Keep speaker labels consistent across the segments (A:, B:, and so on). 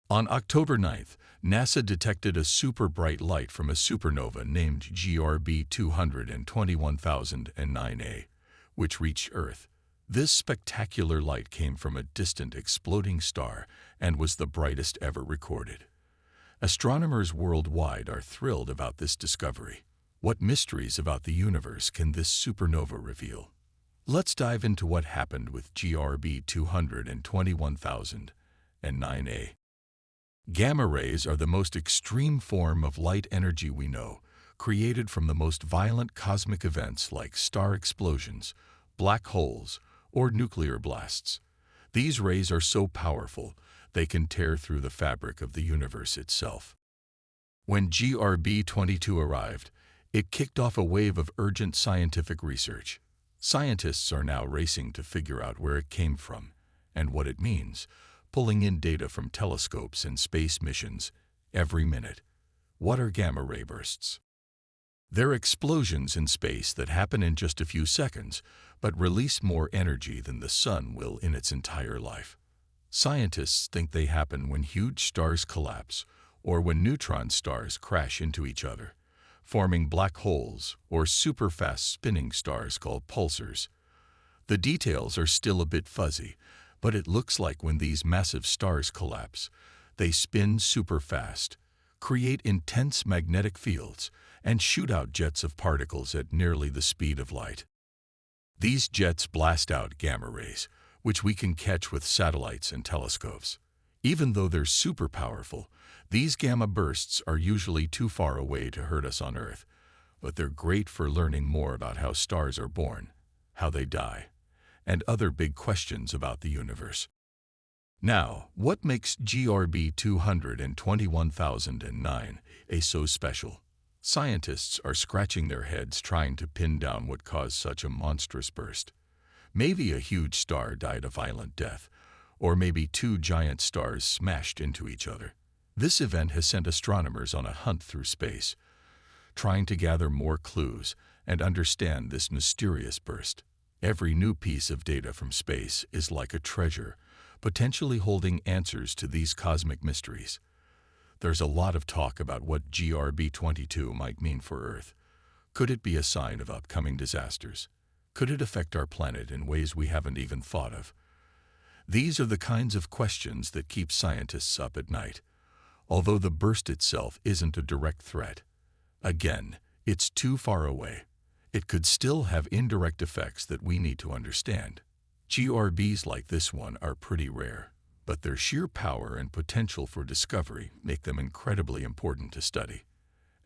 A: On October 9th, NASA detected a super bright light from a supernova named GRB 221009A, which reached Earth. This spectacular light came from a distant exploding star and was the brightest ever recorded. Astronomers worldwide are thrilled about this discovery. What mysteries about the universe can this supernova reveal? Let's dive into what happened with GRB 221009A. Gamma rays are the most extreme form of light energy we know, created from the most violent cosmic events like star explosions, black holes, or nuclear blasts. These rays are so powerful, they can tear through the fabric of the universe itself. When GRB 22 arrived, it kicked off a wave of urgent scientific research. Scientists are now racing to figure out where it came from and what it means, pulling in data from telescopes and space missions every minute. What are gamma ray bursts? They're explosions in space that happen in just a few seconds, but release more energy than the sun will in its entire life. Scientists think they happen when huge stars collapse or when neutron stars crash into each other, forming black holes or super-fast spinning stars called pulsars. The details are still a bit fuzzy, but it looks like when these massive stars collapse, they spin super fast, create intense magnetic fields, and shoot out jets of particles at nearly the speed of light. These jets blast out gamma rays, which we can catch with satellites and telescopes. Even though they're super powerful, these gamma bursts are usually too far away to hurt us on Earth, but they're great for learning more about how stars are born, how they die, and other big questions about the universe. Now, what makes GRB 221009A so special? Scientists are scratching their heads trying to pin down what caused such a monstrous burst. Maybe a huge star died a violent death, or maybe two giant stars smashed into each other. This event has sent astronomers on a hunt through space, trying to gather more clues and understand this mysterious burst. Every new piece of data from space is like a treasure, potentially holding answers to these cosmic mysteries. There's a lot of talk about what GRB 22 might mean for Earth. Could it be a sign of upcoming disasters? Could it affect our planet in ways we haven't even thought of? These are the kinds of questions that keep scientists up at night. Although the burst itself isn't a direct threat, again, it's too far away. It could still have indirect effects that we need to understand. GRBs like this one are pretty rare, but their sheer power and potential for discovery make them incredibly important to study.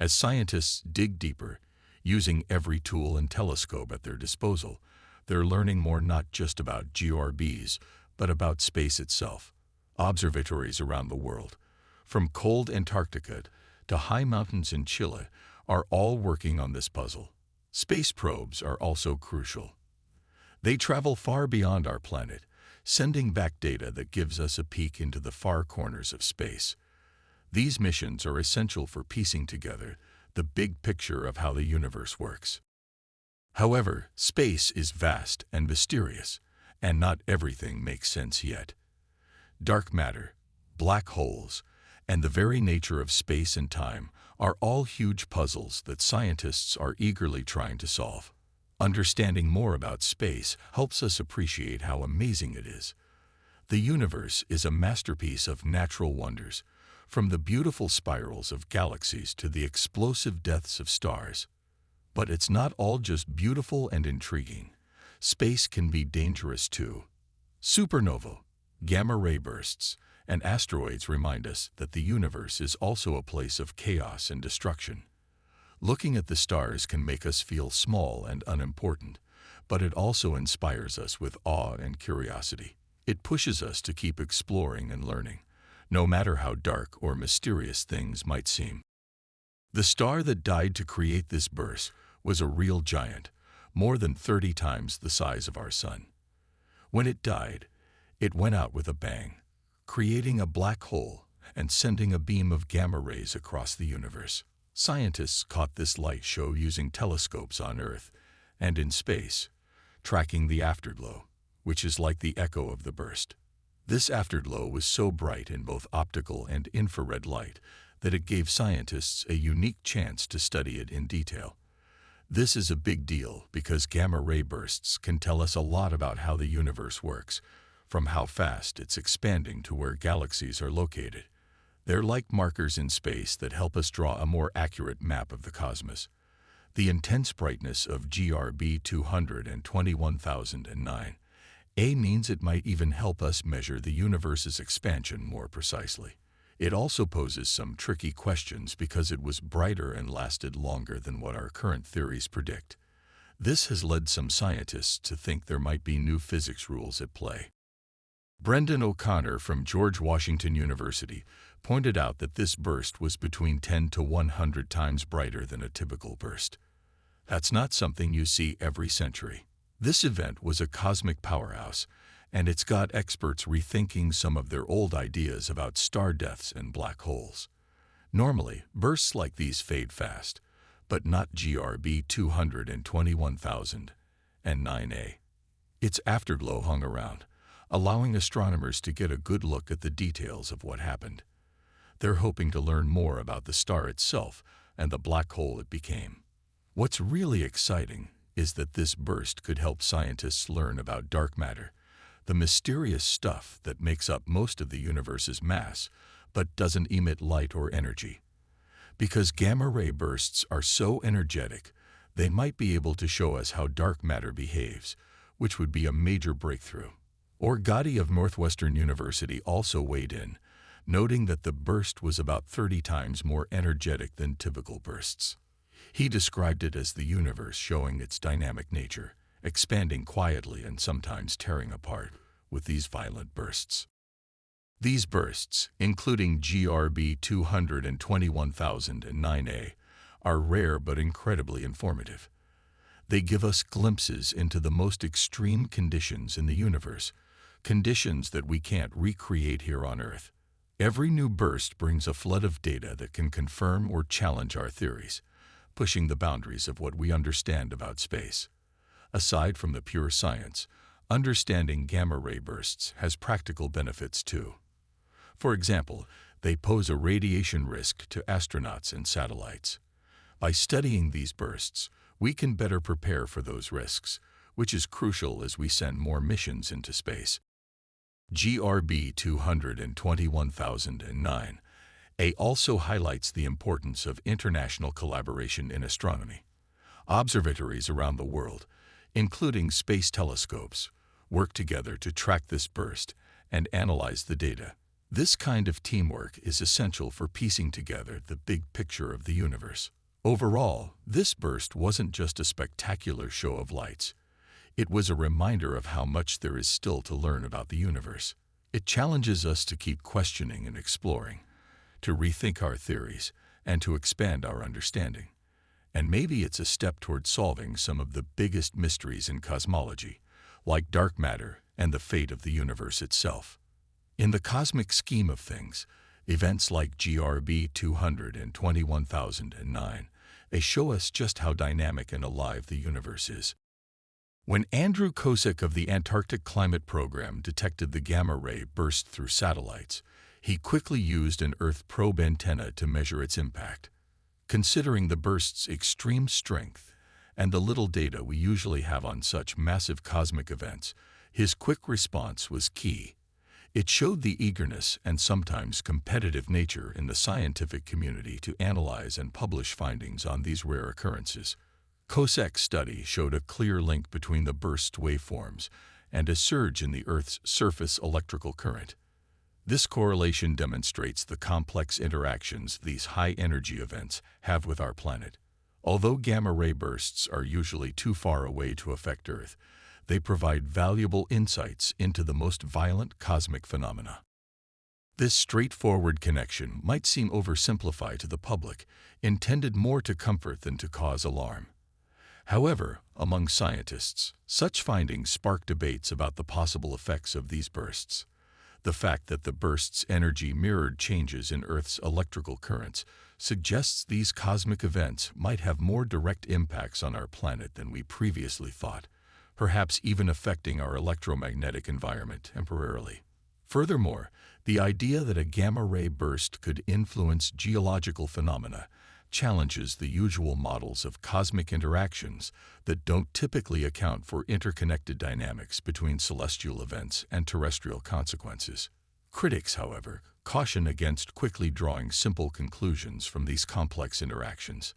A: As scientists dig deeper, using every tool and telescope at their disposal, they're learning more not just about GRBs, but about space itself. Observatories around the world, from cold Antarctica to high mountains in Chile, are all working on this puzzle. Space probes are also crucial. They travel far beyond our planet, sending back data that gives us a peek into the far corners of space. These missions are essential for piecing together the big picture of how the universe works. However, space is vast and mysterious, and not everything makes sense yet. Dark matter, black holes, and the very nature of space and time are all huge puzzles that scientists are eagerly trying to solve. Understanding more about space helps us appreciate how amazing it is. The universe is a masterpiece of natural wonders, from the beautiful spirals of galaxies to the explosive deaths of stars. But it's not all just beautiful and intriguing. Space can be dangerous too. Supernova, gamma ray bursts, and asteroids remind us that the universe is also a place of chaos and destruction. Looking at the stars can make us feel small and unimportant, but it also inspires us with awe and curiosity. It pushes us to keep exploring and learning, no matter how dark or mysterious things might seem. The star that died to create this burst was a real giant, more than 30 times the size of our sun. When it died, it went out with a bang, creating a black hole and sending a beam of gamma rays across the universe. Scientists caught this light show using telescopes on Earth and in space, tracking the afterglow, which is like the echo of the burst. This afterglow was so bright in both optical and infrared light that it gave scientists a unique chance to study it in detail. This is a big deal because gamma-ray bursts can tell us a lot about how the universe works, from how fast it's expanding to where galaxies are located. They're like markers in space that help us draw a more accurate map of the cosmos. The intense brightness of GRB 221,009 A means it might even help us measure the universe's expansion more precisely. It also poses some tricky questions because it was brighter and lasted longer than what our current theories predict. This has led some scientists to think there might be new physics rules at play. Brendan O'Connor from George Washington University pointed out that this burst was between 10 to 100 times brighter than a typical burst. That's not something you see every century. This event was a cosmic powerhouse, and it's got experts rethinking some of their old ideas about star deaths and black holes. Normally, bursts like these fade fast, but not GRB 221,009A. Its afterglow hung around, allowing astronomers to get a good look at the details of what happened. They're hoping to learn more about the star itself and the black hole it became. What's really exciting is that this burst could help scientists learn about dark matter, the mysterious stuff that makes up most of the universe's mass but doesn't emit light or energy. Because gamma-ray bursts are so energetic, they might be able to show us how dark matter behaves, which would be a major breakthrough. Gotti of Northwestern University also weighed in, noting that the burst was about 30 times more energetic than typical bursts. He described it as the universe showing its dynamic nature, expanding quietly and sometimes tearing apart with these violent bursts. These bursts, including GRB 221,009A, are rare but incredibly informative. They give us glimpses into the most extreme conditions in the universe, conditions that we can't recreate here on Earth. Every new burst brings a flood of data that can confirm or challenge our theories, pushing the boundaries of what we understand about space. Aside from the pure science, understanding gamma-ray bursts has practical benefits too. For example, they pose a radiation risk to astronauts and satellites. By studying these bursts, we can better prepare for those risks, which is crucial as we send more missions into space. GRB 221,009A also highlights the importance of international collaboration in astronomy. Observatories around the world, including space telescopes, work together to track this burst and analyze the data. This kind of teamwork is essential for piecing together the big picture of the universe. Overall, this burst wasn't just a spectacular show of lights. It was a reminder of how much there is still to learn about the universe. It challenges us to keep questioning and exploring, to rethink our theories, and to expand our understanding. And maybe it's a step toward solving some of the biggest mysteries in cosmology, like dark matter and the fate of the universe itself. In the cosmic scheme of things, events like GRB 221,009, they show us just how dynamic and alive the universe is. When Andrew Kosek of the Antarctic Climate Program detected the gamma-ray burst through satellites, he quickly used an Earth probe antenna to measure its impact. Considering the burst's extreme strength and the little data we usually have on such massive cosmic events, his quick response was key. It showed the eagerness and sometimes competitive nature in the scientific community to analyze and publish findings on these rare occurrences. Kosek's study showed a clear link between the burst's waveforms and a surge in the Earth's surface electrical current. This correlation demonstrates the complex interactions these high-energy events have with our planet. Although gamma-ray bursts are usually too far away to affect Earth, they provide valuable insights into the most violent cosmic phenomena. This straightforward connection might seem oversimplified to the public, intended more to comfort than to cause alarm. However, among scientists, such findings spark debates about the possible effects of these bursts. The fact that the burst's energy mirrored changes in Earth's electrical currents suggests these cosmic events might have more direct impacts on our planet than we previously thought, perhaps even affecting our electromagnetic environment temporarily. Furthermore, the idea that a gamma-ray burst could influence geological phenomena challenges the usual models of cosmic interactions that don't typically account for interconnected dynamics between celestial events and terrestrial consequences. Critics, however, caution against quickly drawing simple conclusions from these complex interactions.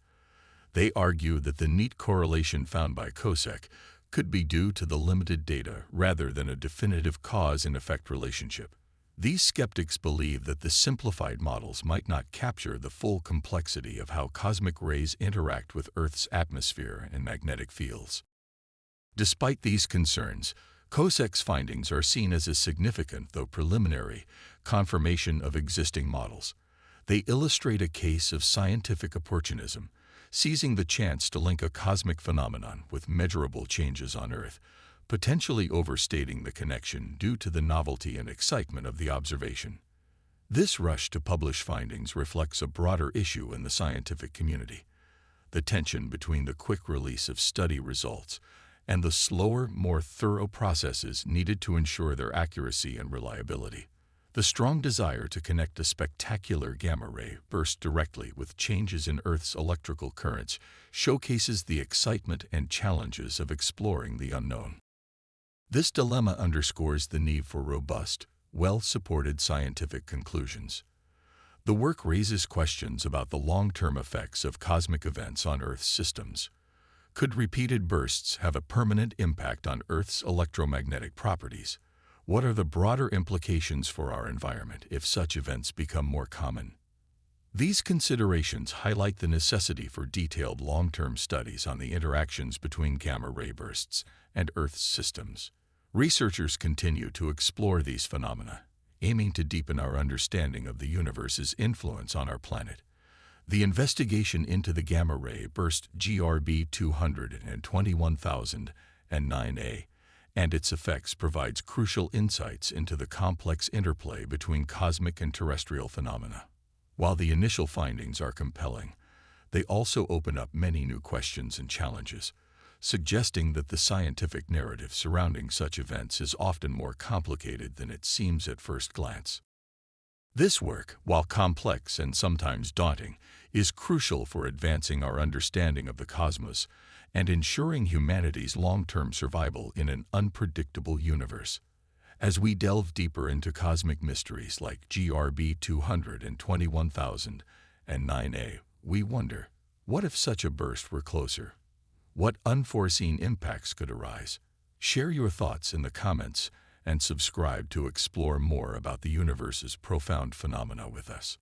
A: They argue that the neat correlation found by COSEC could be due to the limited data rather than a definitive cause and effect relationship. These skeptics believe that the simplified models might not capture the full complexity of how cosmic rays interact with Earth's atmosphere and magnetic fields. Despite these concerns, COSEC's findings are seen as a significant, though preliminary, confirmation of existing models. They illustrate a case of scientific opportunism, seizing the chance to link a cosmic phenomenon with measurable changes on Earth, potentially overstating the connection due to the novelty and excitement of the observation. This rush to publish findings reflects a broader issue in the scientific community: the tension between the quick release of study results and the slower, more thorough processes needed to ensure their accuracy and reliability. The strong desire to connect a spectacular gamma-ray burst directly with changes in Earth's electrical currents showcases the excitement and challenges of exploring the unknown. This dilemma underscores the need for robust, well-supported scientific conclusions. The work raises questions about the long-term effects of cosmic events on Earth's systems. Could repeated bursts have a permanent impact on Earth's electromagnetic properties? What are the broader implications for our environment if such events become more common? These considerations highlight the necessity for detailed long-term studies on the interactions between gamma-ray bursts and Earth's systems. Researchers continue to explore these phenomena, aiming to deepen our understanding of the universe's influence on our planet. The investigation into the gamma-ray burst GRB 221009A and its effects provides crucial insights into the complex interplay between cosmic and terrestrial phenomena. While the initial findings are compelling, they also open up many new questions and challenges, suggesting that the scientific narrative surrounding such events is often more complicated than it seems at first glance. This work, while complex and sometimes daunting, is crucial for advancing our understanding of the cosmos and ensuring humanity's long-term survival in an unpredictable universe. As we delve deeper into cosmic mysteries like GRB 221009A, we wonder, what if such a burst were closer? What unforeseen impacts could arise? Share your thoughts in the comments and subscribe to explore more about the universe's profound phenomena with us.